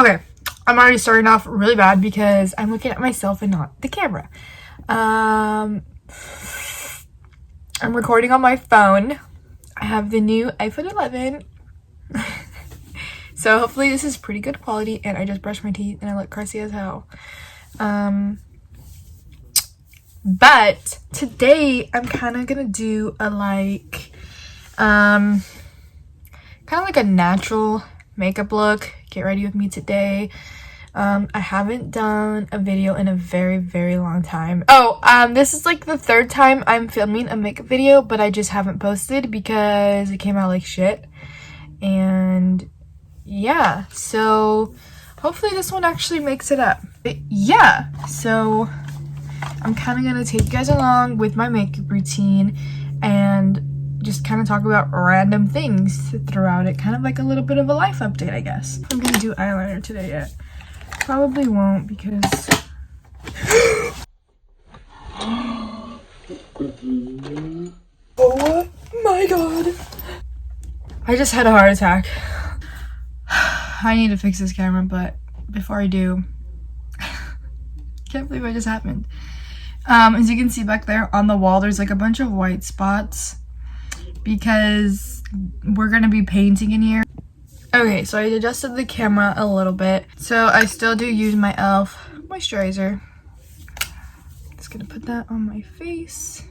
Okay, I'm already starting off really bad because I'm looking at myself and not the camera. I'm recording on my phone. I have the new iPhone 11. So hopefully this is pretty good quality, and I just brushed my teeth and I look crusty as hell. But today I'm kind of gonna do a kind of like a natural makeup look. Get ready with me today. I haven't done a video in a very, very long time. This is like the third time I'm filming a makeup video, but I just haven't posted because it came out like shit. And yeah, so hopefully this one actually makes it up. But yeah, so I'm kind of gonna take you guys along with my makeup routine and just kind of talk about random things throughout it, kind of like a little bit of a life update, I guess. I'm gonna do eyeliner today yet. Probably won't because oh my god, I just had a heart attack. I need to fix this camera, but before I do, can't believe what just happened. As you can see back there on the wall, there's like a bunch of white spots because we're gonna be painting in here. Okay, so I adjusted the camera a little bit. So I still do use my e.l.f. moisturizer. Just gonna put that on my face.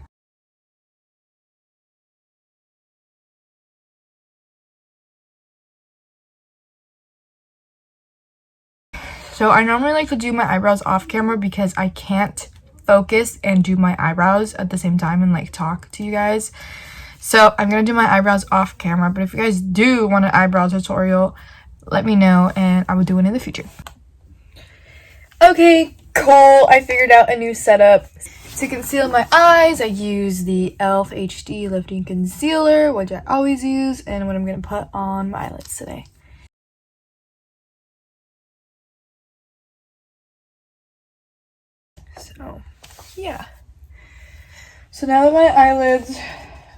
So I normally like to do my eyebrows off camera because I can't focus and do my eyebrows at the same time and like talk to you guys. So I'm gonna do my eyebrows off camera, but if you guys do want an eyebrow tutorial, let me know and I will do it in the future. Okay, cool. I figured out a new setup. To conceal my eyes, I use the e.l.f. HD Lifting Concealer, which I always use, and what I'm gonna put on my eyelids today. So, yeah. So now that my eyelids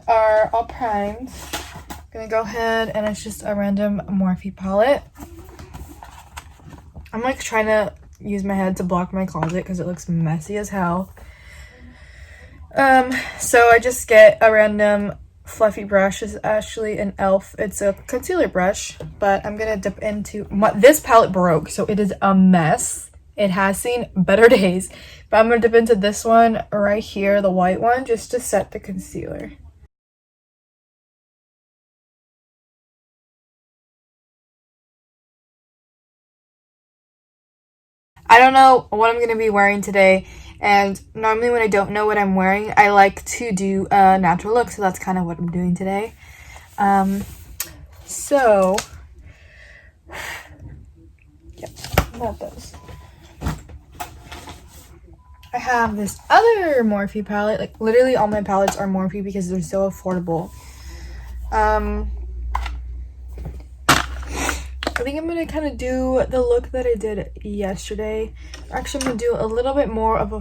are all primed, I'm gonna go ahead and it's just a random Morphe palette. I'm like trying to use my head to block my closet because it looks messy as hell. So I just get a random fluffy brush. This is actually an e.l.f. It's a concealer brush, but I'm gonna dip into this palette broke, so it is a mess. It has seen better days, but I'm gonna dip into this one right here, the white one, just to set the concealer. I don't know what I'm gonna be wearing today, and normally when I don't know what I'm wearing, I like to do a natural look, so that's kind of what I'm doing today. So yeah, that does. I have this other Morphe palette. Like literally all my palettes are Morphe because they're so affordable. I think I'm gonna kind of do the look that I did yesterday. Actually, I'm gonna do a little bit more of a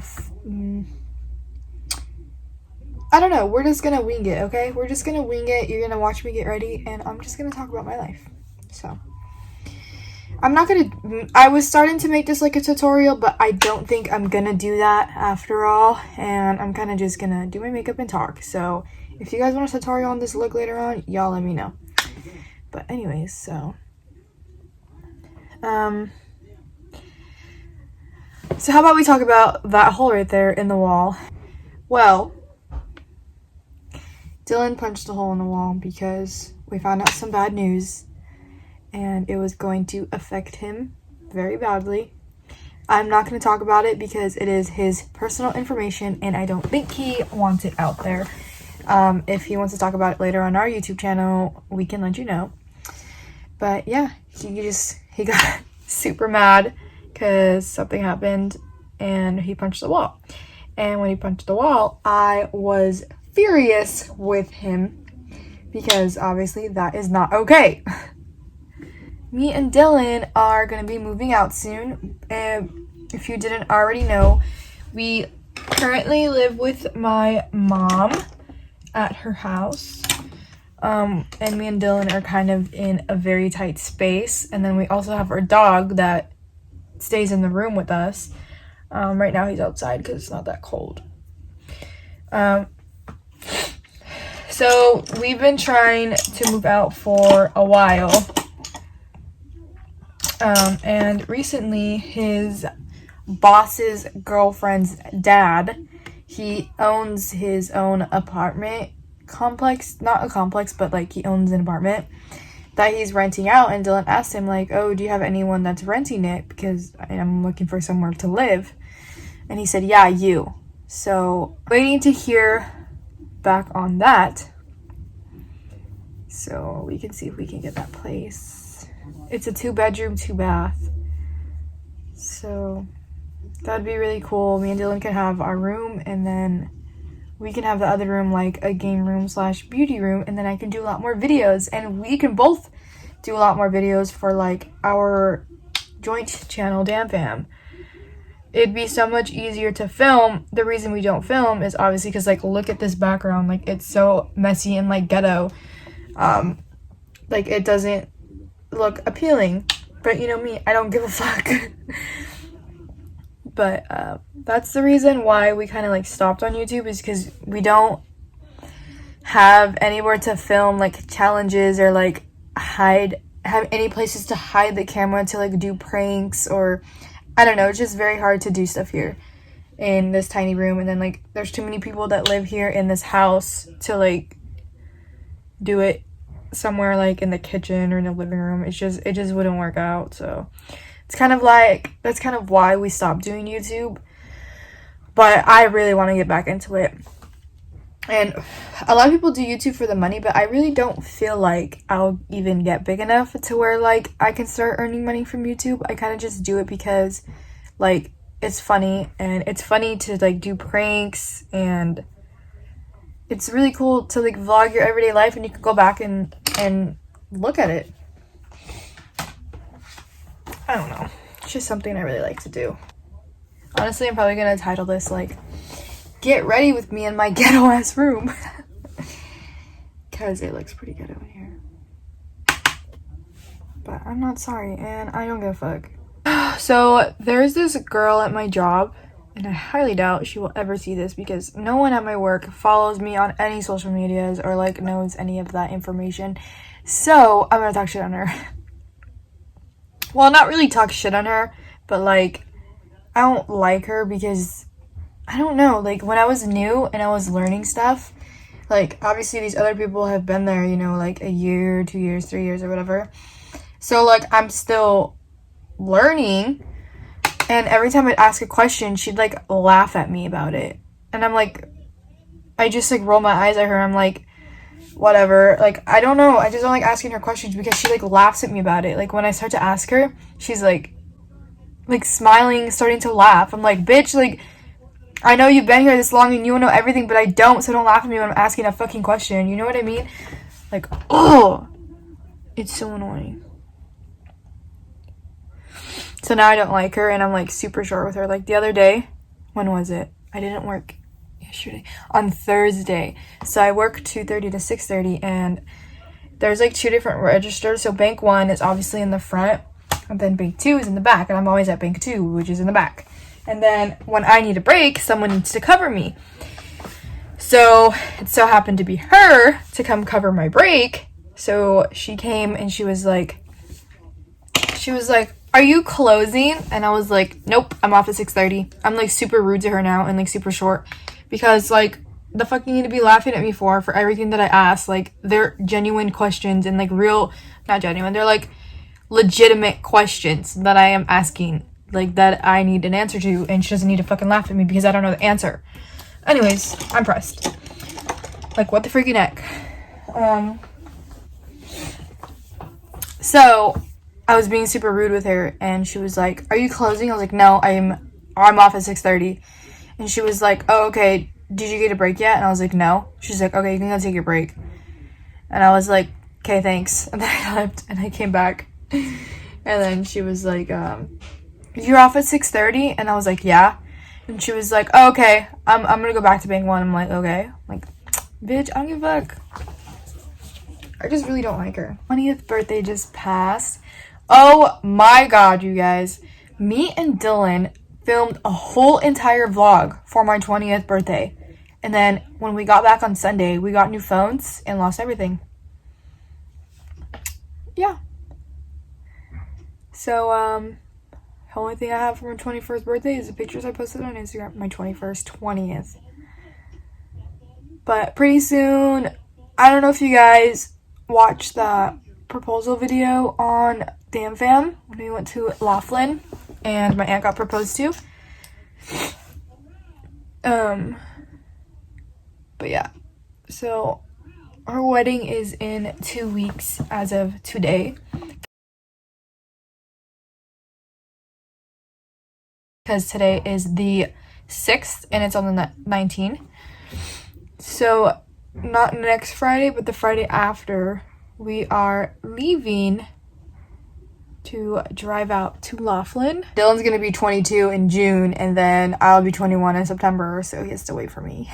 I don't know, we're just gonna wing it, okay? We're just gonna wing it. You're gonna watch me get ready and I'm just gonna talk about my life. So I'm not gonna, I was starting to make this like a tutorial, but I don't think I'm gonna do that after all, and I'm kind of just gonna do my makeup and talk. So if you guys want a tutorial on this look later on, y'all let me know. But anyways, so how about we talk about that hole right there in the wall? Well, Dylan punched a hole in the wall because we found out some bad news and it was going to affect him very badly. I'm not going to talk about it because it is his personal information and I don't think he wants it out there. If he wants to talk about it later on our YouTube channel, we can let you know. But yeah, he got super mad because something happened and he punched the wall. And when he punched the wall, I was furious with him because obviously that is not okay. Me and Dylan are going to be moving out soon. If you didn't already know, we currently live with my mom at her house. And me and Dylan are kind of in a very tight space. And then we also have our dog that stays in the room with us. Right now he's outside because it's not that cold. So we've been trying to move out for a while. And recently his boss's girlfriend's dad, he owns his own apartment complex, not a complex, but like he owns an apartment that he's renting out. And Dylan asked him like, oh, do you have anyone that's renting it, because I'm looking for somewhere to live? And he said, yeah, you. So waiting to hear back on that, so we can see if we can get that place. It's a 2-bedroom 2-bath, so that'd be really cool. Me and Dylan can have our room, and then we can have the other room like a game room / beauty room, and then I can do a lot more videos, and we can both do a lot more videos for like our joint channel, Damn Fam. It'd be so much easier to film. The reason we don't film is obviously because, like, look at this background. Like, it's so messy and, like, ghetto. Like, it doesn't look appealing. But, you know me, I don't give a fuck. But, that's the reason why we kind of, like, stopped on YouTube, is because we don't have anywhere to film, like, challenges or, like, have any places to hide the camera to, like, do pranks, or I don't know, it's just very hard to do stuff here in this tiny room. And then, like, there's too many people that live here in this house to, like, do it somewhere, like, in the kitchen or in the living room. It just wouldn't work out. So it's kind of like, that's kind of why we stopped doing YouTube. But I really want to get back into it. And a lot of people do YouTube for the money, but I really don't feel like I'll even get big enough to where, like, I can start earning money from YouTube. I kind of just do it because, like, it's funny, and it's funny to, like, do pranks, and it's really cool to, like, vlog your everyday life, and you can go back and look at it. I don't know. It's just something I really like to do. Honestly, I'm probably going to title this, like, get ready with me in my ghetto ass room, because it looks pretty ghetto in here. But I'm not sorry, and I don't give a fuck. So there's this girl at my job, and I highly doubt she will ever see this, because no one at my work follows me on any social medias or, like, knows any of that information. So I'm gonna talk shit on her. Well, not really talk shit on her, but, like, I don't like her because, I don't know, like, when I was new and I was learning stuff, like, obviously these other people have been there, you know, like, a year, 2 years, 3 years, or whatever. So, like, I'm still learning, and every time I'd ask a question, she'd, like, laugh at me about it. And I'm like, I just, like, roll my eyes at her. I'm like, whatever. Like, I don't know. I just don't like asking her questions because she, like, laughs at me about it. Like, when I start to ask her, she's, like, smiling, starting to laugh. I'm like, bitch, like, I know you've been here this long and you know everything, but I don't, so don't laugh at me when I'm asking a fucking question. You know what I mean? Like, oh, it's so annoying. So now I don't like her, and I'm, like, super short with her. Like, the other day, when was it? I didn't work yesterday. On Thursday. So I work 2:30 to 6:30, and there's, like, 2 different registers. So bank 1 is obviously in the front, and then bank 2 is in the back, and I'm always at bank 2, which is in the back. And then when I need a break, someone needs to cover me. So it so happened to be her to come cover my break. So she came, and she was like, are you closing? And I was like, nope, I'm off at 6:30. I'm, like, super rude to her now, and, like, super short, because, like, the fuck you need to be laughing at me for everything that I ask. Like, they're genuine questions, and, like, real, not genuine, they're, like, legitimate questions that I am asking, like, that I need an answer to, and she doesn't need to fucking laugh at me because I don't know the answer. Anyways, I'm pressed. Like, what the freaking heck? So I was being super rude with her, and she was like, are you closing? I was like, no, I'm off at 6:30. And she was like, oh, okay, did you get a break yet? And I was like, no. She's like, okay, you can go take your break. And I was like, okay, thanks. And then I left, and I came back, and then she was like, you're off at 6:30? And I was like, yeah. And she was like, oh, okay, I'm gonna go back to bank 1. I'm like, okay. I'm like, bitch, I don't give a fuck. I just really don't like her. 20th birthday just passed. Oh my god, you guys. Me and Dylan filmed a whole entire vlog for my 20th birthday. And then when we got back on Sunday, we got new phones and lost everything. Yeah. So, the only thing I have for my 21st birthday is the pictures I posted on Instagram. My 21st, 20th. But pretty soon, I don't know if you guys watched the proposal video on Damn Fam when we went to Laughlin and my aunt got proposed to. But yeah, so our wedding is in 2 weeks as of today. Because today is the 6th and it's on the 19th. So not next Friday, but the Friday after, we are leaving to drive out to Laughlin. Dylan's gonna be 22 in June, and then I'll be 21 in September, so he has to wait for me.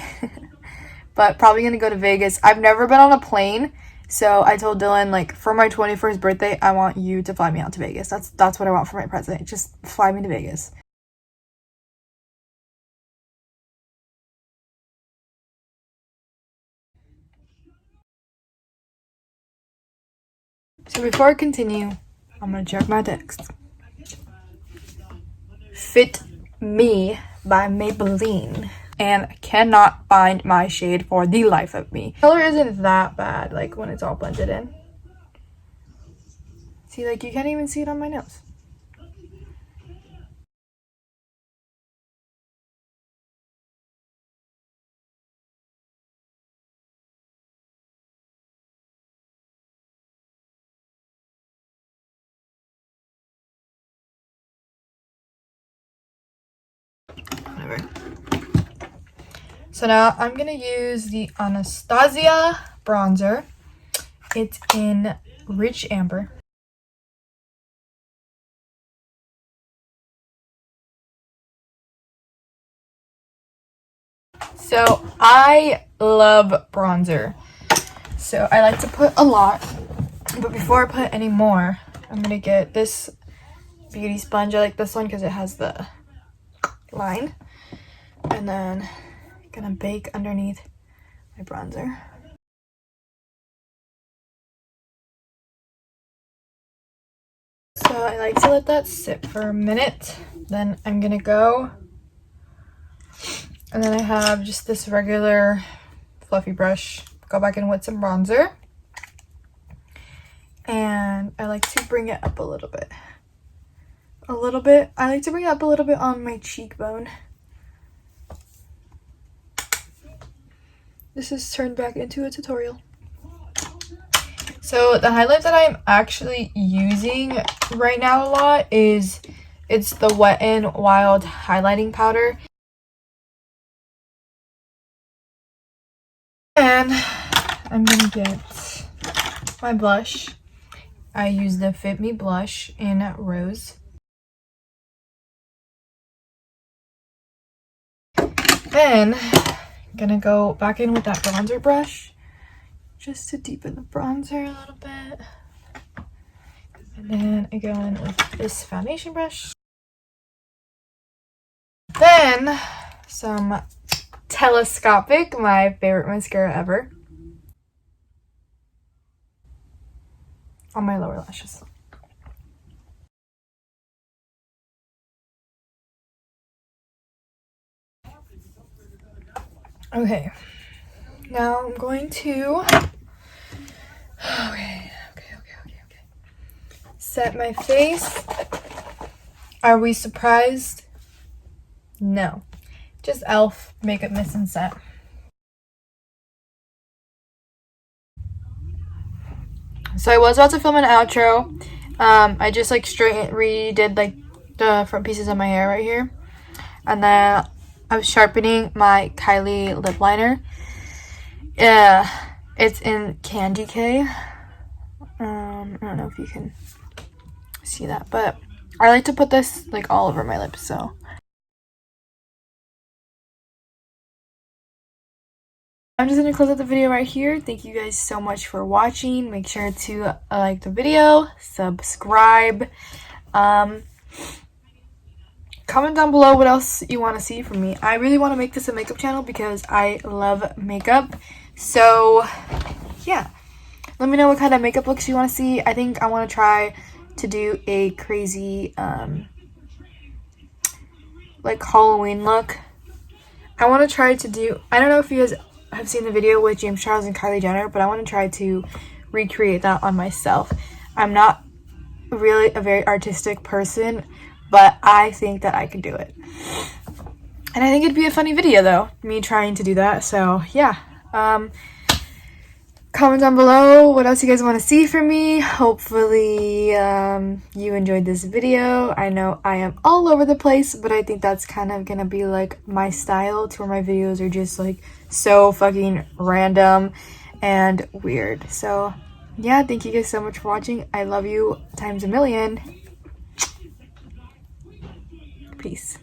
But probably gonna go to Vegas. I've never been on a plane, so I told Dylan, like, for my 21st birthday, I want you to fly me out to Vegas. That's what I want for my present. Just fly me to Vegas. So before I continue, I'm gonna check my text. Fit Me by Maybelline. And cannot find my shade for the life of me. Color isn't that bad, like, when it's all blended in. See, like, you can't even see it on my nose. Whatever. So now I'm gonna use the Anastasia bronzer. It's in Rich Amber. So I love bronzer. So I like to put a lot, but before I put any more, I'm gonna get this beauty sponge. I like this one because it has the line. And then gonna bake underneath my bronzer. So I like to let that sit for a minute. Then I'm gonna go. And then I have just this regular fluffy brush. Go back in with some bronzer. And I like to bring it up a little bit. I like to bring it up a little bit on my cheekbone. This is turned back into a tutorial. So the highlight that I'm actually using right now a lot is, it's the Wet n Wild highlighting powder. And I'm gonna get my blush. I use the Fit Me blush in Rose. Then I'm gonna go back in with that bronzer brush just to deepen the bronzer a little bit. And then I go in with this foundation brush. Then some Telescopic, my favorite mascara ever, on my lower lashes. Okay, now I'm going to okay. Set my face. Are we surprised? No. Just e.l.f. makeup mist and set. So I was about to film an outro. I just like redid like the front pieces of my hair right here. And then I was sharpening my Kylie lip liner. It's in Candy K. I don't know if you can see that, but I like to put this like all over my lips, so I'm just gonna close out the video right here. Thank you guys so much for watching. Make sure to like the video, subscribe, comment down below what else you want to see from me. I really want to make this a makeup channel because I love makeup. So yeah, let me know what kind of makeup looks you want to see. I think I want to try to do a crazy like Halloween look. I want to try to do, I don't know if you guys have seen the video with James Charles and Kylie Jenner, but I want to try to recreate that on myself. I'm not really a very artistic person, but I think that I could do it. And I think it'd be a funny video though, me trying to do that. So yeah, comment down below what else you guys want to see from me. Hopefully you enjoyed this video. I know I am all over the place, but I think that's kind of gonna be like my style, to where my videos are just like so fucking random and weird. So yeah, thank you guys so much for watching. I love you times a million. Peace.